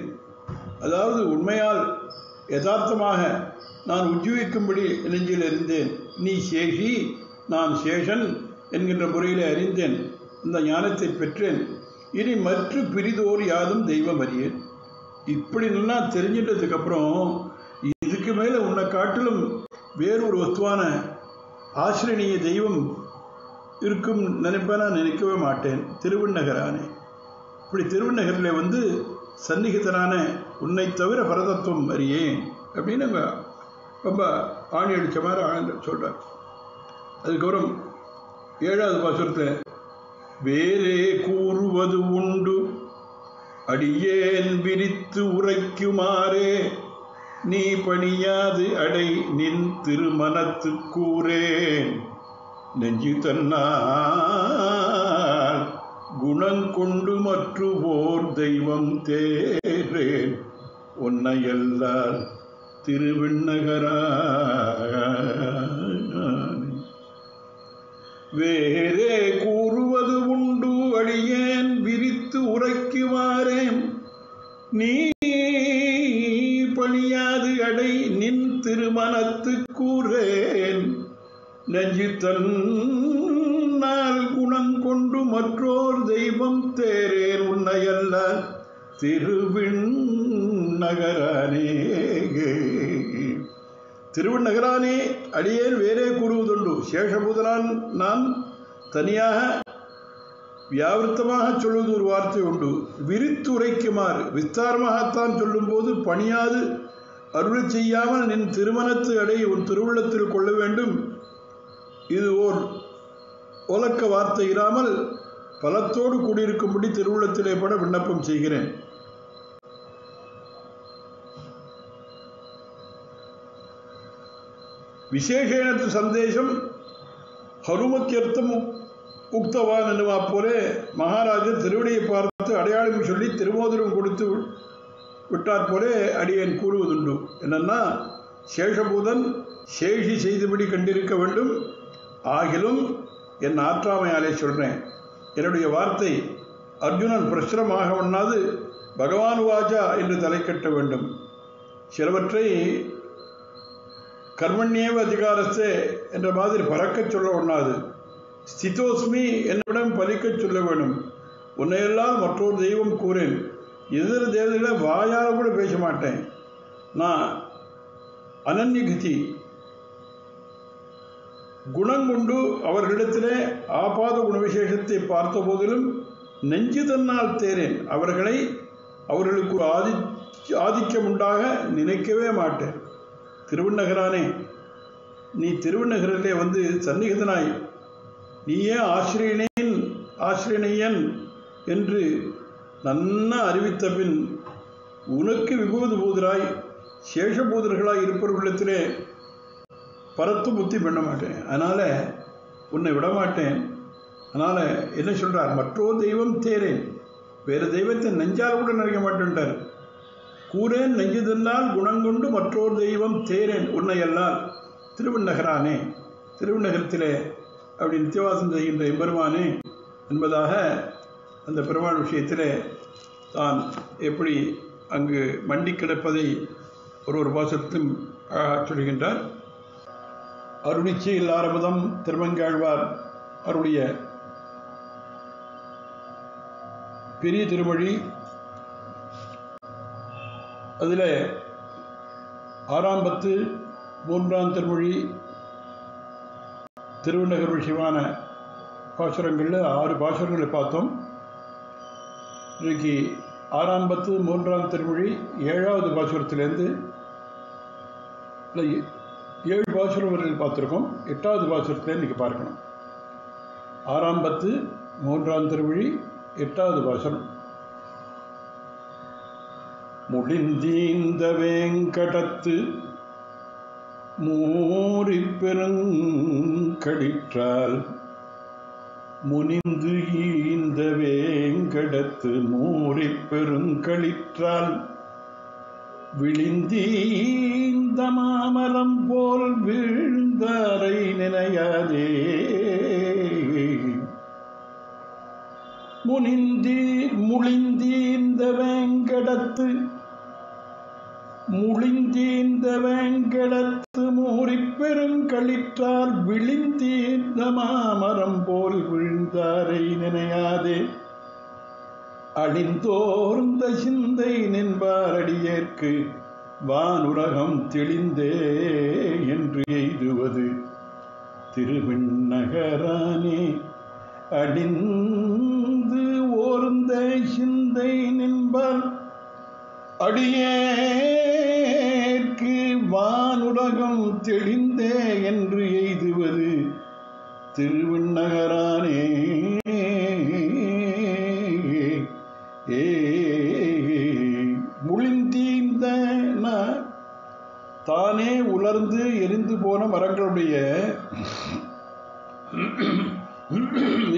அதாவது உண்மையால் யதார்த்தமாக நான் உஜ்ஜீவிக்கும்படி நெஞ்சில் அறிந்தேன். நீ சேஷி, நான் சேஷன் என்கின்ற முறையில் அறிந்தேன். இந்த ஞானத்தை பெற்றேன். இனி மற்ற பிரிதோர் யாதும் தெய்வம் அறியேன். இப்படி நல்லா தெரிஞ்சிட்டதுக்கப்புறம் இதுக்கு மேலே உன்னை காட்டிலும் வேறொரு வஸ்துவான ஆசிரியனிய தெய்வம் இருக்கும் நினைப்பேனா நினைக்கவே மாட்டேன். திருவிண்ணகரானே, இப்படி திருவிண்ணகரில் சந்நிகிதனான உன்னை தவிர பரதத்துவம் அறியேன் அப்படின்னு ரொம்ப ஆணி அடித்த மாதிரி ஆழ்ந்து சொல்கிறார். அதுக்கப்புறம் 7வது பாசுரத்தில் வேறே கூறுவது உண்டு அடியேன் விரித்து உரைக்குமாறே நீ பணியாது அடை நின் திருமணத்து கூறேன். நெஞ்சு தன்னால் குணங்கொண்டு மற்றுவோர் தெய்வம் தேரேன் உன்னையல்லால் திருவிண்ணகரா வேறே கூறுவது உண்டு அடியேன் விரித்து உரைக்குமாறேன் நீ பணியாது அடை நின் திருமணத்து கூறேன் நெஞ்சு தன்னால் குணங்கொண்டு மற்றோர் தெய்வம் தேரேன் உன்னையல்ல திருவிண்ணகரானே திருவிண்ணகரானே அடியேன் வேறே கூறுவதுண்டு. சேஷபூதனான் நான் தனியாக வியாவிருத்தமாக சொல்வது ஒரு வார்த்தை உண்டு. விரித்துரைக்குமாறு விஸ்தாரமாகத்தான் சொல்லும் போது பணியாது அருள் செய்யாமல் நின் திருமணத்து அடை உன் திருவுள்ளத்தில் கொள்ள வேண்டும். இது ஓர் ஒலக்க வார்த்தை இராமல் பலத்தோடு கூடியிருக்கும்படி திருவுள்ளத்திலே பட விண்ணப்பம் செய்கிறேன். விசேஷேனத்து சந்தேசம் ஹருமத்தியர்த்தம் உக்தவான் என்னவா போலே மகாராஜர் திருவடியை பார்த்து அடையாளம் சொல்லி திருமோதிரம் கொடுத்து விட்டார் போலே அடியேன் கூறுவதுண்டு. என்னன்னா, சேஷபூதன் சேஷி செய்தபடி கண்டிருக்க வேண்டும். ஆகிலும் என் ஆற்றாமையாலே சொல்றேன். என்னுடைய வார்த்தை அர்ஜுனன் பிரசுரமாக ஒண்ணாது பகவான் வாஜா என்று தலை கட்ட வேண்டும். சிலவற்றை கர்மண்யேவ அதிகாரஸ்தே என்ற மாதிரி பறக்கச் சொல்ல ஒண்ணாது. ஸ்திதோஸ்மி என்னிடம் பலிக்கச் சொல்ல வேண்டும். உன்னையெல்லாம் மற்றொரு தெய்வம் கூறேன். எதிர தேவதைகளை வாயால கூட பேச மாட்டேன். நான் அனன்யகதி குணங்கொண்டு அவர்களிடத்திலே ஆபாத குண விசேஷத்தை பார்த்த போதிலும் நெஞ்சு தன்னால் தேரேன். அவர்களுக்கு ஒரு ஆதிக்கம் உண்டாக நினைக்கவே மாட்டேன். திருவிண்ணகரானே, நீ திருவிண்ணகரிலே வந்து சந்நிகிதனாய் நீயே ஆசிரியனையன் என்று நன்னா அறிவித்த பின் உனக்கு விபூதி பூதராய் சேஷபூதர்களாய் இருப்பவர்களிடத்திலே பரத்து புத்தி பண்ண மாட்டேன். அதனால உன்னை விடமாட்டேன். அதனால என்ன சொல்றார்? மற்றொரு தெய்வம் தேரேன். வேறு தெய்வத்தை நெஞ்சால் கூட நினைக்க மாட்டேன்ட்டார். கூறேன் நெஞ்சு தன்னால் குணங்கொண்டு மற்றொரு தெய்வம் தேரேன் உன்னையெல்லாம் திருவிண்ணகரானே, திருவிண்ணகரத்திலே அப்படி நித்தியவாசம் செய்கின்ற எம்பெருமானே என்பதாக அந்த பெருமாள் விஷயத்திலே தான் எப்படி அங்கு மண்டி கிடப்பதை ஒரு பாசத்திலும் சொல்கின்றார். அருளிச்சையில் ஆரம்பதம் திருமங்காழ்வார் அவருடைய பெரிய திருமொழி. அதில் 6ஆம் பத்து 3ஆம் திருமொழி திருவிண்ணகர் விஷயமான பாசுரங்களில் 6 பாசுரங்களை பார்த்தோம். இன்றைக்கு 6ஆம் பத்து 3ஆம் திருமொழி 7வது பாசுரத்திலேருந்து 7 பாசுரம் வரையில் பார்த்துருக்கோம். 8வது பாசுரத்திலே இன்றைக்கி பார்க்கணும். 6ஆம் பத்து 3ஆம் திருமொழி 8வது பாசுரம். முடிந்தீந்த வேங்கடத்து மூறி பெருங்கடிற்றால் முனிந்து ஈந்த வேங்கடத்து மூறி பெருங்களிற்றால் விழிந்தீந்த மாமரம் போல் வீழ்ந்தாரை நினையாதே. முழிந்தீந்த வேங்கடத்து மூறி பெருங்களிற்றால் விழிந்தீந்த மாமரம் போல் விழுந்தாரை நினையாதே. அழிந்தோர்ந்த சிந்தை நின்பாரடியேற்கு வானுலகம் தெளிந்தே என்று எய்துவது திருவிண்ணகரானே. அடிந்து ஓர்ந்த சிந்தை நின்பார் அடியேற்கு வானுலகம் தெளிந்தே என்று எய்துவது திருவிண்ணகரானே. முழிந்தீந்த தானே உலர்ந்து எரிந்து போன மரங்களுடைய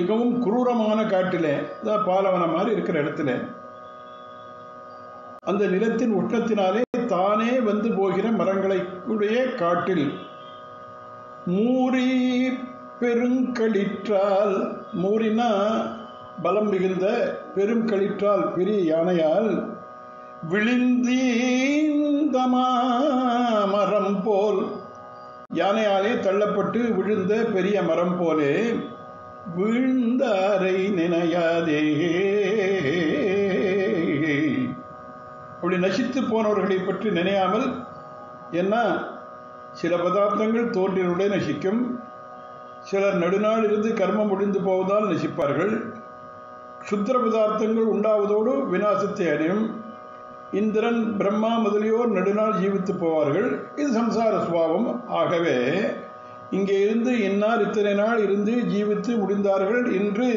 மிகவும் குரூரமான காட்டிலே, பாலவனம் மாதிரி இருக்கிற இடத்துல, அந்த நிலத்தின் உஷ்ணத்தினாலே தானே வந்து போகிற மரங்களை உடைய காட்டில் மூரி பெருங்களிற்றால், மூரினா பலம் மிகுந்த, பெருங்களிற்றால் பெரிய யானையால், விழுந்தீந்த மரம் போல், யானையாலே தள்ளப்பட்டு விழுந்த பெரிய மரம் போலே, வீழ்ந்தாரை நினையாதே. அப்படி நசித்து போனவர்களை பற்றி நினையாமல், ஏன்னா சில பதார்த்தங்கள் தோன்றினுடைய நசிக்கும், சிலர் நடுநாள் இருந்து கர்மம் முடிந்து போவதால் நசிப்பார்கள். சுத்திர பதார்த்தங்கள் உண்டாவதோடு விநாசத்தை அடையும். இந்திரன், பிரம்மா முதலியோர் நடுநாள் ஜீவித்து போவார்கள். இது சம்சார சுபாவம். ஆகவே இங்கே இருந்து இன்னார் இத்தனை நாள் இருந்து ஜீவித்து முடிந்தார்கள் என்று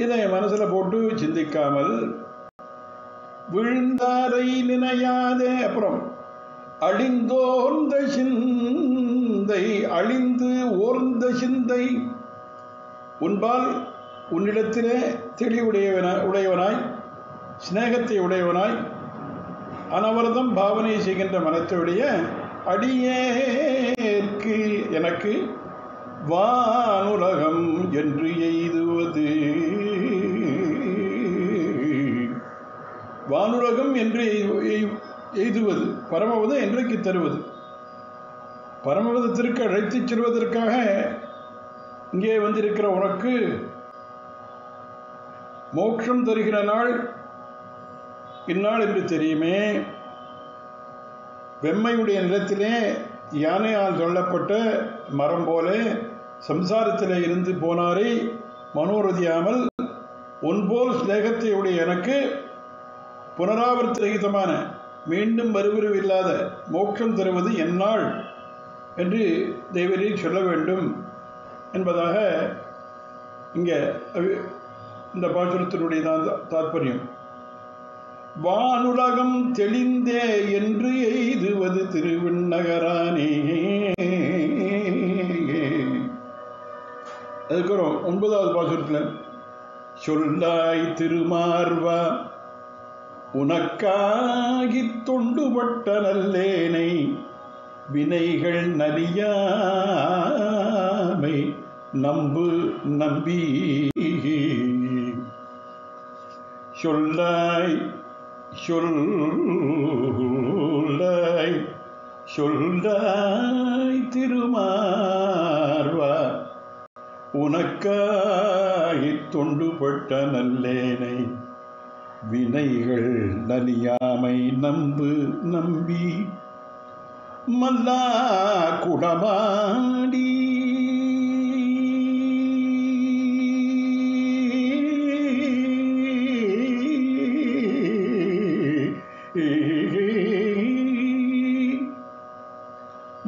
இதை மனசில் போட்டு சிந்திக்காமல், விழுந்தாரை நினையாதே. அப்புறம் அழிந்தோர்ந்த சிந்தை, அழிந்து ஓர்ந்த சிந்தை, உன்பால் உன்னிடத்திலே தெளிவுடையவனாய், ஸ்நேகத்தை உடையவனாய், அனவரதம் பாவனை செய்கின்ற மனத்தையுடைய அடியேற்கு எனக்கு வானுலகம் என்று எய்துவது. வானுலகம் என்று எய்துவது, பரமபதம் என்றைக்கு தருவது. பரமபதத்திற்கு அழைத்துச் செல்வதற்காக இங்கே வந்திருக்கிற உனக்கு மோட்சம் தருகிற நாள் இந்நாள் என்று தெரியுமே. வெம்மையுடைய நிலத்திலே யானையால் சொல்லப்பட்ட மரம் போல சம்சாரத்திலே இருந்து போனாரை மனோரதியாமல், ஒன்போல் ஸ்நேகத்தை உடைய எனக்கு புனராவர்த்தி ரகிதமான, மீண்டும் மறுபிறவி இல்லாத மோட்சம் தருவது எந்நாள் என்று தேவரீ சொல்ல வேண்டும் என்பதாக இங்கே இந்த பாசுரத்தினுடைய தாற்பயம். வானுலகம் தெளிந்தே என்று எய்துவது திருவிண்ணகரானே. அதுக்கப்புறம் 9வது பாசுரத்தில், சொல்லாய் திருமார்வா உனக்காகி தொண்டுபட்ட நல்லேனை, வினைகள் நலியாமை நம்பு நம்பி. சொல்லாய் சொல்லாய் சொல்லாய் திருமார்வா உனக்காகி தொண்டுபட்ட நல்லேனை, வினைகள் நலியாமை நம்பு நம்பி. மல்லா குடமாடி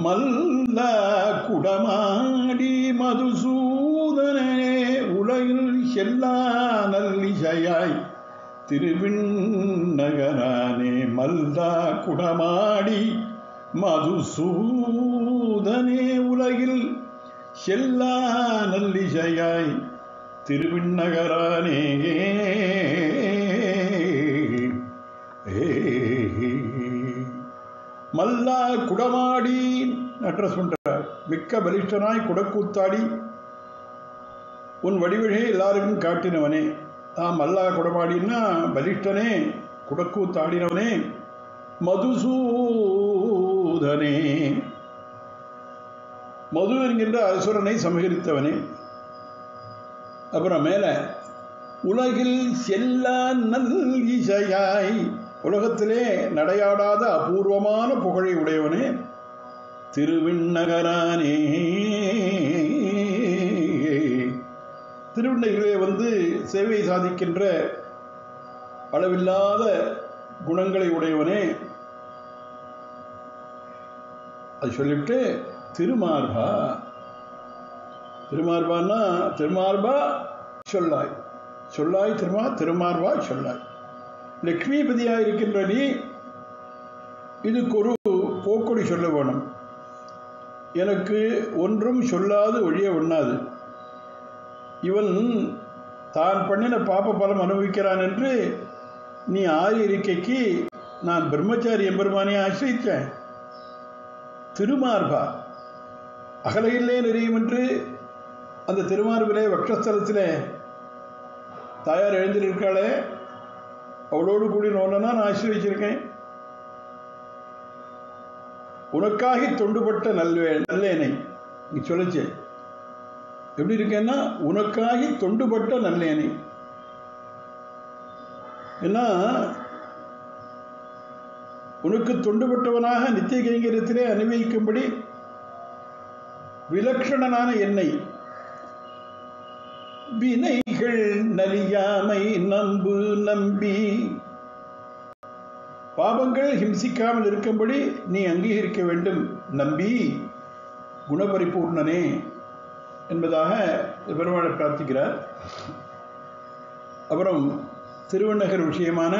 மல்ல குடமாடி மதுசூதனே, உலகில் செல்லா நல்லிசையாய் திருவிண்ணகரானே. மல்லா குடமாடி மதுசூதனே, உலகில் செல்லா நல்லிசையாய் திருவிண்ணகரானே. மல்லா குடமாடி அட்ரஸ் பண்றார். மிக்க பலிஷ்டனாய் குடக்கூத்தாடி உன் வடிவழே எல்லாருக்கும் காட்டினவனே. மல்லா குடமாடின்னா பலிஷ்டனே, குடக்கூத்தாடினவனே, மதுசூதனே, மது என்கின்ற அசுரனை சமகரித்தவனே. அப்புறம் மேல உலகில் செல்லா நல் இசையாய், உலகத்திலே நடையாடாத அபூர்வமான புகழை உடையவனே, திருவிண்ணகரானே. திருவிண்ணகிரிலே வந்து சேவை சாதிக்கின்ற அளவில்லாத குணங்களை உடையவனே. அது சொல்லிவிட்டு திருமார்பா, திருமார்பான்னா திருமார்பா சொல்லாய், சொல்லாய் திருமார்பா சொல்லாய். லக்ஷ்மிபதியாக இருக்கின்ற நீ இதுக்கு ஒரு போக்கொடி சொல்ல வேணும். எனக்கு ஒன்றும் சொல்லாது ஒழிய ஒண்ணாது. இவன் தான் பண்ணின பாப பலம் அனுபவிக்கிறான் என்று நீ ஆரியறிக்கைக்கு நான் பிரம்மச்சாரி எம்பெருமானே ஆசிரித்தேன். திருமார்பா அகலையிலே நெறியும் என்று அந்த திருமார்பிலே வக்ஷஸ்தலத்திலே தாயார் எழுந்திருக்காளே, அவளோடு கூடி நோனா நான் ஆசிரியச்சிருக்கேன். உனக்காகி தொண்டுபட்ட நல்லேனை நீ சொல்லிச்சு. எப்படி இருக்கேன்னா உனக்காகி தொண்டுபட்ட நல்லேனை. ஏன்னா உனக்கு தொண்டுபட்டவனாக நித்திய கைங்கரியத்திலே அனுபவிக்கும்படி விலட்சணனான என்னை வினைகள் நலியாமை நம்பி பாவங்கள் ஹிம்சிக்காமல் இருக்கும்படி நீ அங்கீகரிக்க வேண்டும் நம்பி குணபரிபூர்ணனே என்பதாக பெருமாளை பிரார்த்திக்கிறார். அப்புறம் திருவண்ணகர் விஷயமான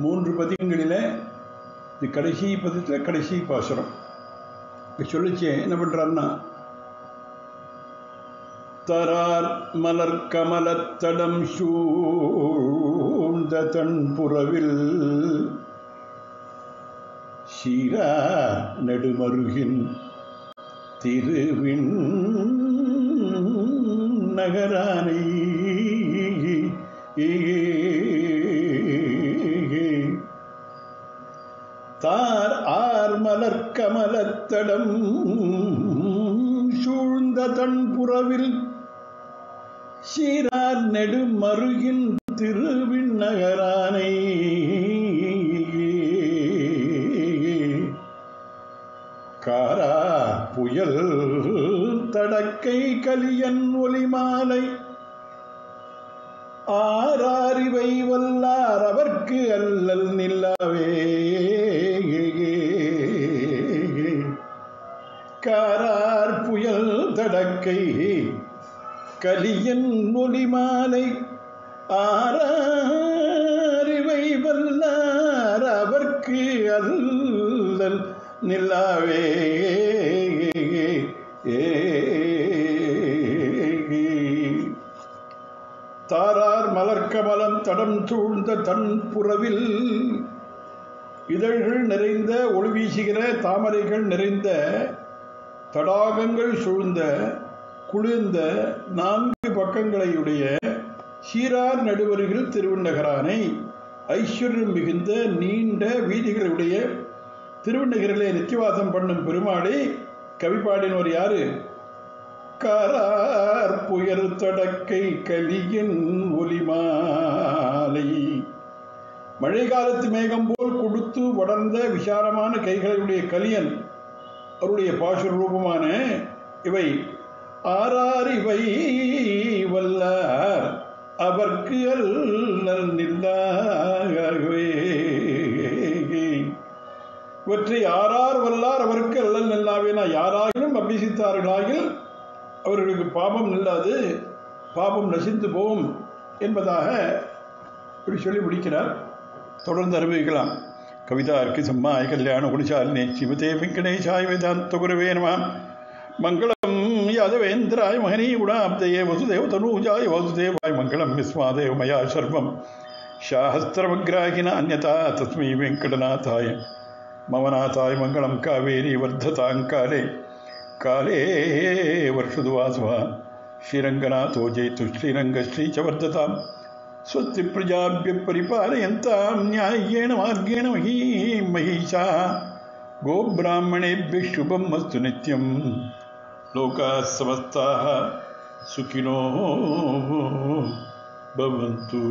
3 பதிகங்களில் இது கடைசி பதித்தில் கடைசி பாசுரம் சொல்லிச்சே. என்ன பண்றாருன்னா, தரார் மலர் கமலத்தடம் சூழ்ந்த தன் புறவில் சீரா நெடுமருகின் திருவின் நகரானை தார் ஆர் மலர் கமலத்தடம் சூழ்ந்த தன் புறவில் சீரார் நெடுமருகின் திருவின் நகரானை காரா புயல் தடக்கை கலியன் ஒலிமாலை ஆராரிவை வல்லார் அவர்க்கு அல்லல் நில்லாவே. காரார் புயல் தடக்கை கலியன் ஒலிமாலை ஆராரிவை வல்லார் அவர்க்கு அல்லல் நில்லாவே. தாரார் மலர்க்கமலம் தடம் சூழ்ந்த தன் புறவில் இதழ்கள் நிறைந்த ஒளி வீசுகிற தாமரைகள் நிறைந்த தடாகங்கள் சூழ்ந்த குளிர்ந்த 4 பக்கங்களையுடைய சீரார் நடுவருகில் திருவண்ணகரானை ஐஸ்வர்யம் மிகுந்த நீண்ட வீதிகளுடைய திருவண்ணகிரிலே நித்தியவாசம் பண்ணும் பெருமாளை கவி பாடினோர் யாரு? காரார் புயல் தடக்கை கலியின் ஒலிமாலை. மழை காலத்து மேகம் போல் கொடுத்து வளர்ந்த விசாலமான கைகளுடைய கலியன் அவருடைய பாசுர ரூபமான இவை ஆரார் இவை வல்லார் அவர்க்கு அல்லல் நில்லாகவே. இவற்றை யாரார் வல்லார் அவருக்கு அல்லல் நில்லாவேனா, யாராயினும் அபியசித்தார்களாகில் அவர்களுக்கு பாபம் நில்லாது, பாபம் நசிந்து போகும் என்பதாக இப்படி சொல்லி முடிக்கிறார். தொடர்ந்து அனுபவிக்கலாம். கவிதார்க்கு சம்மாய கல்யாண குணசாலினே ஸ்ரீமதே வெங்கடேசாய வேதாந்த குரவே நம. மங்களம் யாதவேந்திராய மகனீ குணாப்தயே வசுதேவ தனூஜாய வாசுதேவாய மங்களம் விஸ்வாதேவ மயா சர்வம் சாஹஸ்திரமக்ராகின அன்யதா தஸ்மை வெங்கடநாதாய மமநாதாய மங்களம் காவேரி வர்ததாங்காலே காலே வருஷதுவாசுவா ஸ்ரீரங்கநாதோ ஜெயித்து ஸ்ரீரங்கஸ்ரீ ச வர்ததாம் स्वस्ति प्रजाभ्य परिपालयन्तां न्याय्येन मार्गेण महीषा गोब्राह्मणेभ्यः शुभम् अस्तु नित्यं लोकाः समस्ताः सुखिनो भवन्तु.